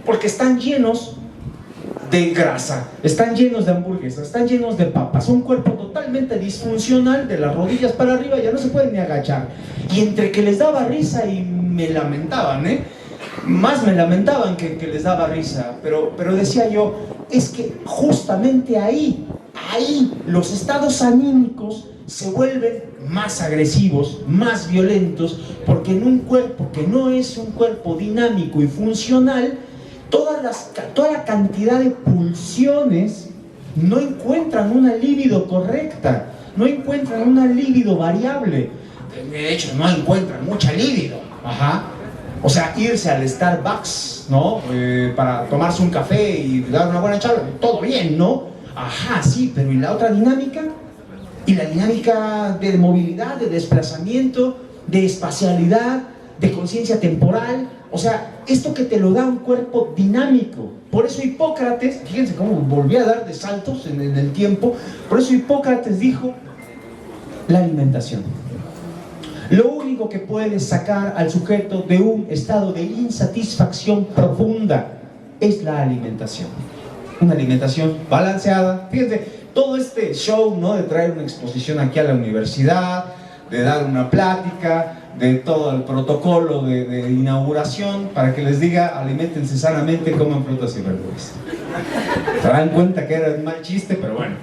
Porque están llenos de grasa, están llenos de hamburguesas, están llenos de papas, un cuerpo totalmente disfuncional, de las rodillas para arriba, ya no se pueden ni agachar. Y entre que les daba risa y me lamentaban, más me lamentaban que les daba risa, pero decía yo, es que justamente ahí los estados anímicos se vuelven más agresivos, más violentos, porque en un cuerpo que no es un cuerpo dinámico y funcional, toda la cantidad de pulsiones no encuentran una libido correcta, no encuentran una libido variable, de hecho no encuentran mucha libido. O sea, irse al Starbucks, ¿no? Para tomarse un café y dar una buena charla, todo bien, ¿no? Sí, pero ¿y la otra dinámica? Y la dinámica de movilidad, de desplazamiento, de espacialidad, de conciencia temporal. O sea, esto que te lo da un cuerpo dinámico. Por eso Hipócrates, fíjense cómo volví a dar de saltos en el tiempo, por eso Hipócrates dijo, la alimentación. Lo único que puede sacar al sujeto de un estado de insatisfacción profunda es la alimentación. Una alimentación balanceada. Fíjense, todo este show, ¿no? De traer una exposición aquí a la universidad, de dar una plática, de todo el protocolo de inauguración, para que les diga, aliméntense sanamente, coman frutas y verduras. Se dan cuenta que era un mal chiste, pero bueno.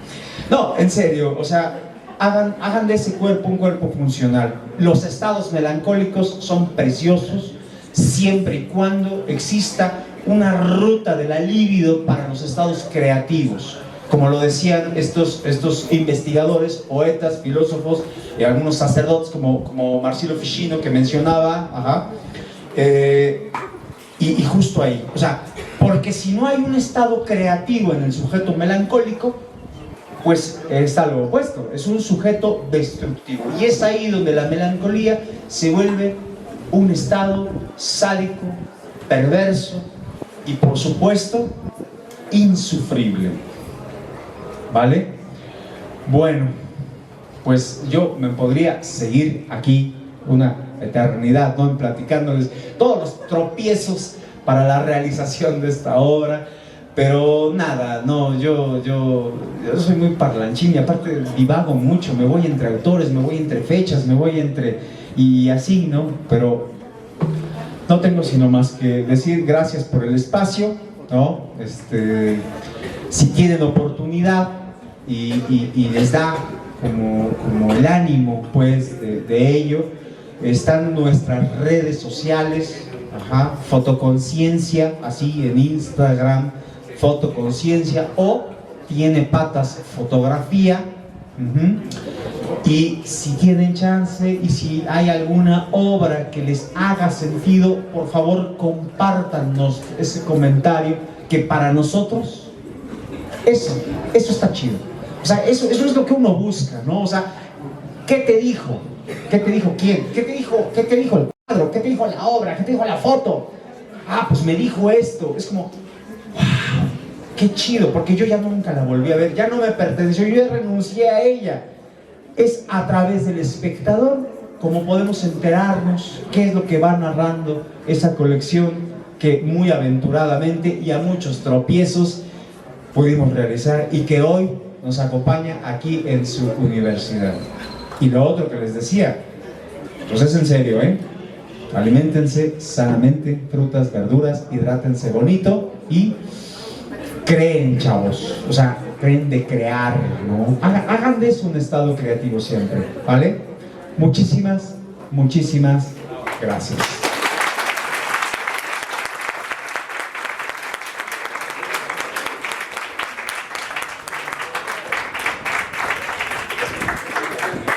No, en serio, o sea, hagan de ese cuerpo un cuerpo funcional. Los estados melancólicos son preciosos siempre y cuando exista una ruta de la libido para los estados creativos, como lo decían estos investigadores, poetas, filósofos y algunos sacerdotes como Marsilio Ficino, que mencionaba, y justo ahí, o sea, porque si no hay un estado creativo en el sujeto melancólico, pues está lo opuesto, es un sujeto destructivo, y es ahí donde la melancolía se vuelve un estado sádico, perverso y, por supuesto, insufrible. ¿Vale? Bueno, pues yo me podría seguir aquí una eternidad, ¿no? Platicándoles todos los tropiezos para la realización de esta obra, pero nada, no, yo soy muy parlanchín y aparte divago mucho, me voy entre autores, me voy entre fechas, me voy entre... y así, ¿no? Pero no tengo sino más que decir gracias por el espacio, ¿no? Si tienen oportunidad y les da como el ánimo, pues, de ello, están nuestras redes sociales, Fotoconciencia, así en Instagram, Fotoconciencia, o Tiene Patas Fotografía. Y si tienen chance y si hay alguna obra que les haga sentido, por favor compártanos ese comentario, que para nosotros eso está chido. O sea, eso es lo que uno busca, ¿no? O sea, ¿qué te dijo? ¿Qué te dijo quién? ¿Qué te dijo el cuadro? ¿Qué te dijo la obra? ¿Qué te dijo la foto? Pues me dijo esto. Es como, wow, qué chido, porque yo ya nunca la volví a ver, ya no me perteneció, yo ya renuncié a ella. Es a través del espectador como podemos enterarnos qué es lo que va narrando esa colección que muy aventuradamente y a muchos tropiezos pudimos realizar y que hoy nos acompaña aquí en su universidad. Y lo otro que les decía, pues es en serio, aliméntense sanamente, frutas, verduras, hidrátense bonito y creen, chavos, o sea, creen de crear, ¿no? Hagan de eso un estado creativo siempre, ¿vale? Muchísimas gracias.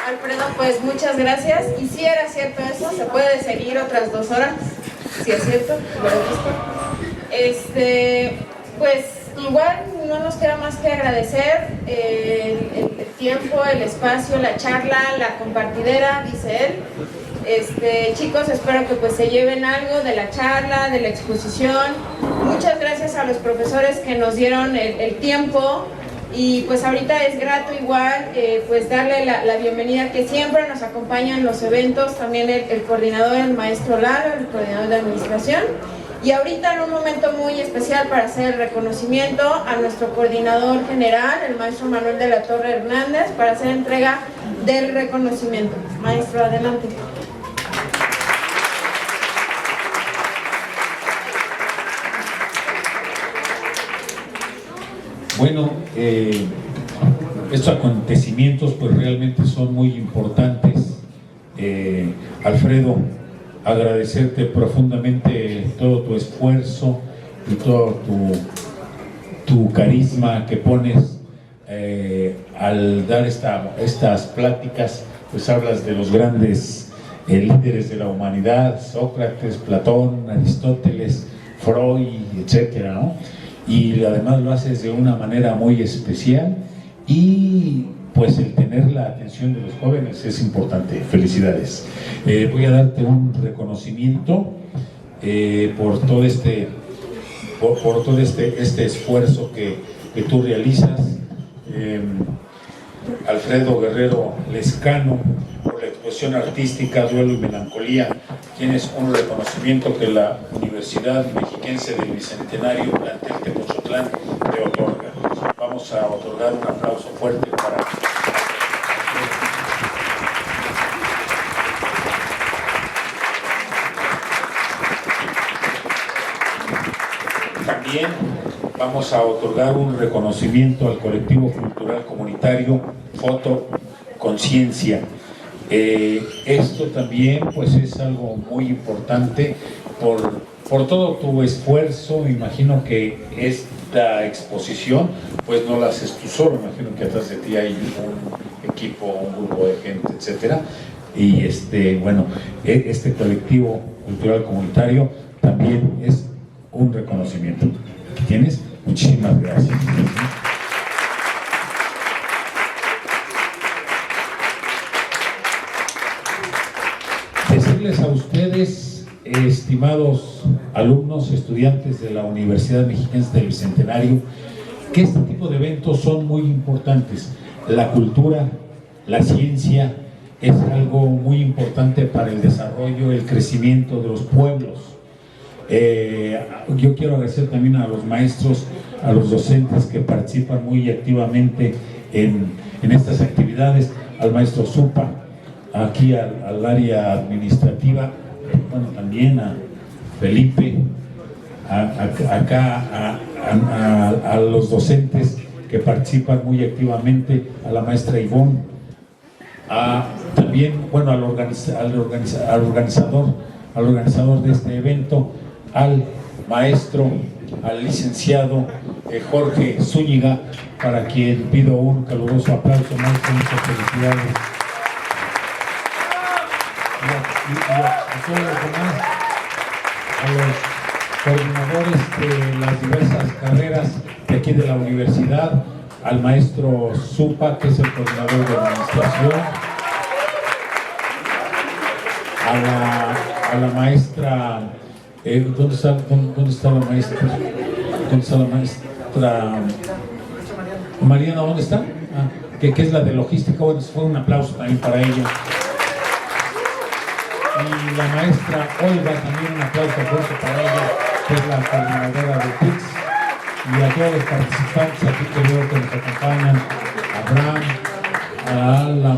Alfredo, pues muchas gracias. Y si era cierto eso, se puede seguir otras 2 horas, si es cierto, lo he visto. Pues igual no nos queda más que agradecer el tiempo, el espacio, la charla, la compartidera, dice él. Chicos, espero que pues se lleven algo de la charla, de la exposición. Muchas gracias a los profesores que nos dieron el tiempo Y pues ahorita es grato igual pues darle la bienvenida, que siempre nos acompaña en los eventos, también el coordinador, el maestro Lalo, el coordinador de administración. Y ahorita en un momento muy especial para hacer el reconocimiento a nuestro coordinador general, el maestro Manuel de la Torre Hernández, para hacer entrega del reconocimiento. Maestro, adelante. Bueno, estos acontecimientos pues realmente son muy importantes. Alfredo, agradecerte profundamente todo tu esfuerzo y todo tu carisma que pones al dar estas pláticas. Pues hablas de los grandes líderes de la humanidad, Sócrates, Platón, Aristóteles, Freud, etcétera, ¿no? Y además lo haces de una manera muy especial, y pues el tener la atención de los jóvenes es importante. Felicidades. Voy a darte un reconocimiento por todo este esfuerzo que tú realizas. Alfredo Guerrero Lescano, por la exposición artística Duelo y Melancolía. Tienes un reconocimiento que la Universidad Mexiquense del Bicentenario, plantel Tepozotlán, te otorga. Vamos a otorgar un aplauso fuerte para... También vamos a otorgar un reconocimiento al colectivo cultural comunitario Foto Conciencia. Esto también pues es algo muy importante por todo tu esfuerzo. Imagino que esta exposición pues no la haces tú solo, imagino que atrás de ti hay un equipo, un grupo de gente, etcétera. Y bueno, este colectivo cultural comunitario también es un reconocimiento que tienes. Muchísimas gracias. Decirles a ustedes, estimados alumnos, estudiantes de la Universidad Mexiquense del Bicentenario, que este tipo de eventos son muy importantes. La cultura, la ciencia es algo muy importante para el desarrollo, el crecimiento de los pueblos. Yo quiero agradecer también a los maestros, a los docentes que participan muy activamente en estas actividades, al maestro Zupa, aquí al área administrativa, bueno, también a Felipe, acá a los docentes que participan muy activamente, a la maestra Ivonne, también, bueno, al organizador de este evento, al maestro, al licenciado Jorge Zúñiga, para quien pido un caluroso aplauso. Maestro, muchas felicidades. Y a todos los demás, a los coordinadores de las diversas carreras de aquí de la universidad, al maestro Zupa, que es el coordinador de administración, a la maestra, ¿dónde está la maestra? ¿Dónde está la maestra? Mariana, ¿dónde está? Que es la de logística. Bueno, fue un aplauso también para ella. Y la maestra Olga, también un aplauso fuerte para ella, que es la coordinadora de TICS. Y a todos los participantes aquí que veo que nos acompañan, a la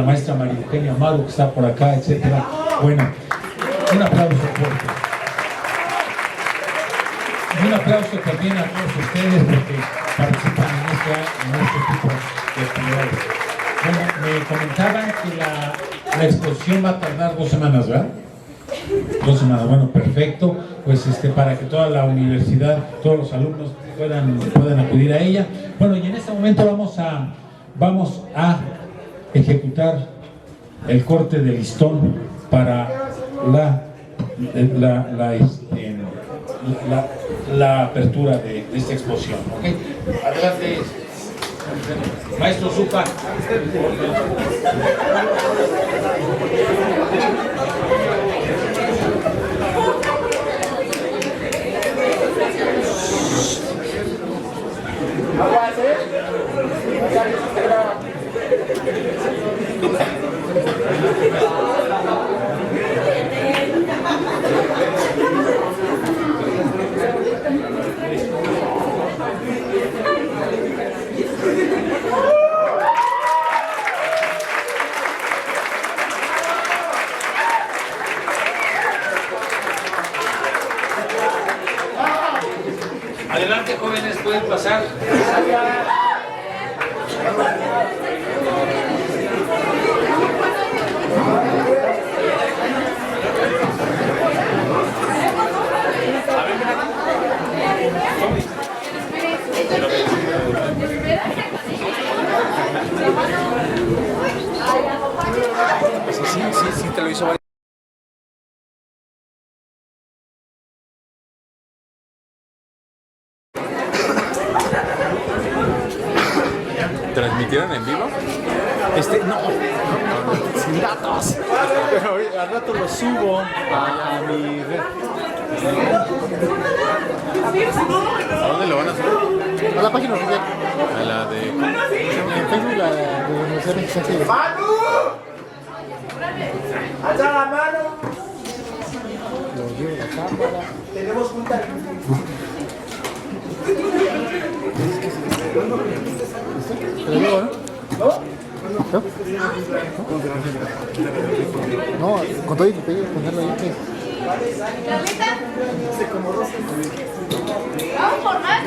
maestra María Eugenia Amaro, que está por acá, etcétera. Bueno, un aplauso fuerte. Y un aplauso también a todos ustedes porque participan en este tipo de actividades. Bueno, me comentaban que la exposición va a tardar 2 semanas, ¿verdad? 2 semanas, bueno, perfecto. Pues para que toda la universidad, todos los alumnos puedan acudir a ella. Bueno, y en este momento vamos a ejecutar el corte de listón para la apertura de esta exposición. ¿Okay? Adelante, maestro Zupa. Adelante, jóvenes, pueden pasar. Sí, te lo hizo varias. ¿Transmitieron en vivo? No, sin datos. Pero al rato lo subo a mi red. ¿A dónde lo van a subir? A la página oficial. A la de... En Facebook, la de Universidad Mexicana. ¡Manu! ¡Alza la mano! Lo llevo la cámara. Tenemos junta. Te lo digo, ¿no? No, con todo y tu pedido, ponerlo ahí. ¿Qué? Vamos por más.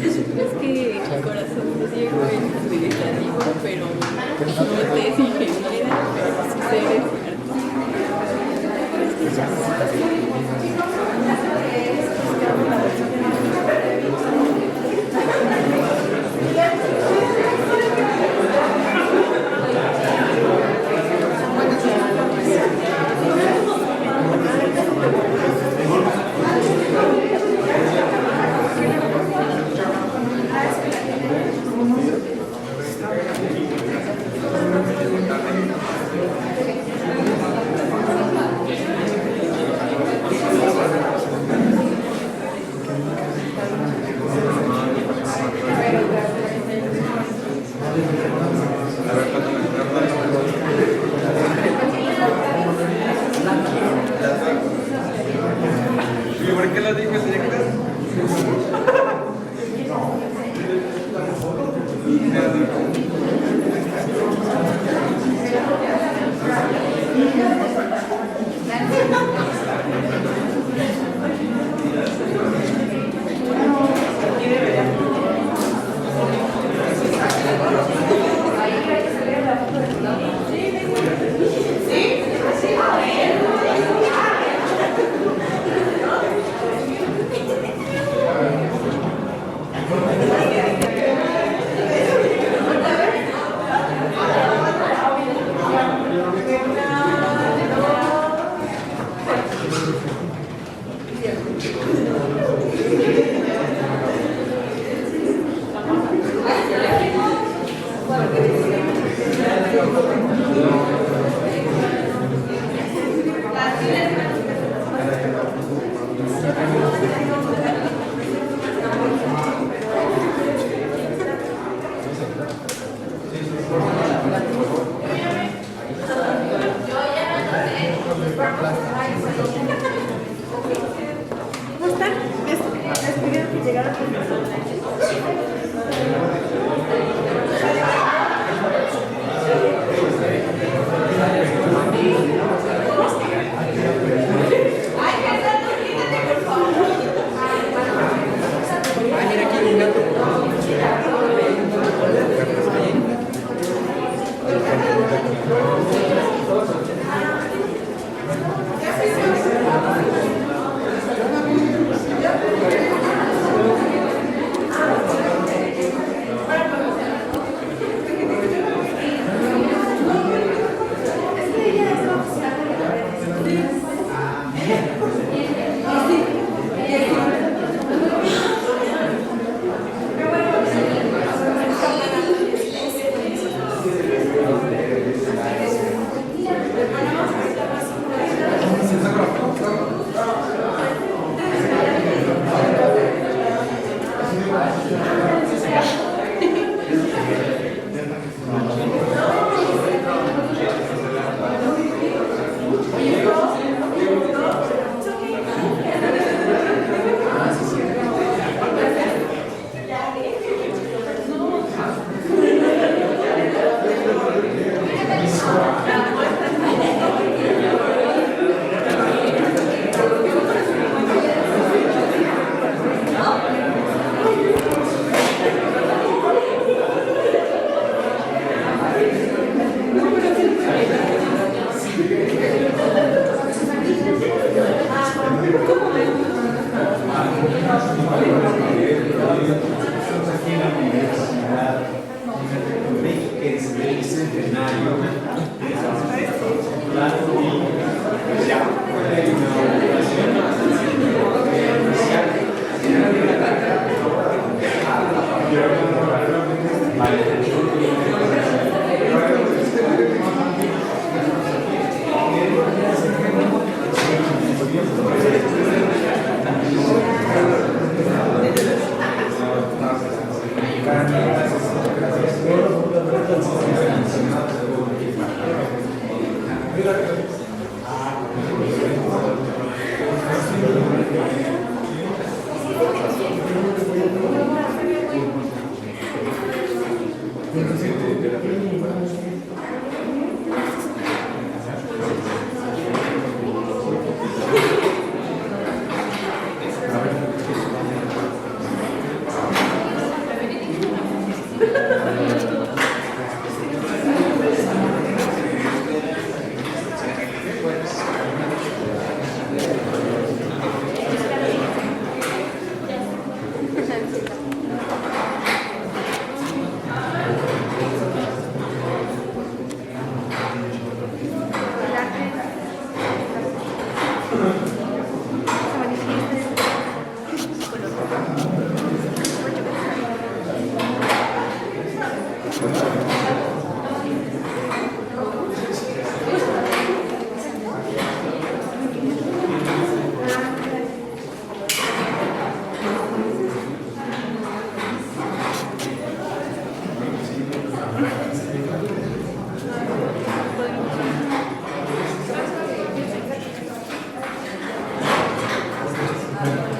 Es que el corazón ciego es administrativo, pero no es ingeniera, pero su ser es ¿Por qué lo dijo el director? ¿Cómo están? ¿Les pidieron llegar a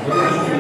No,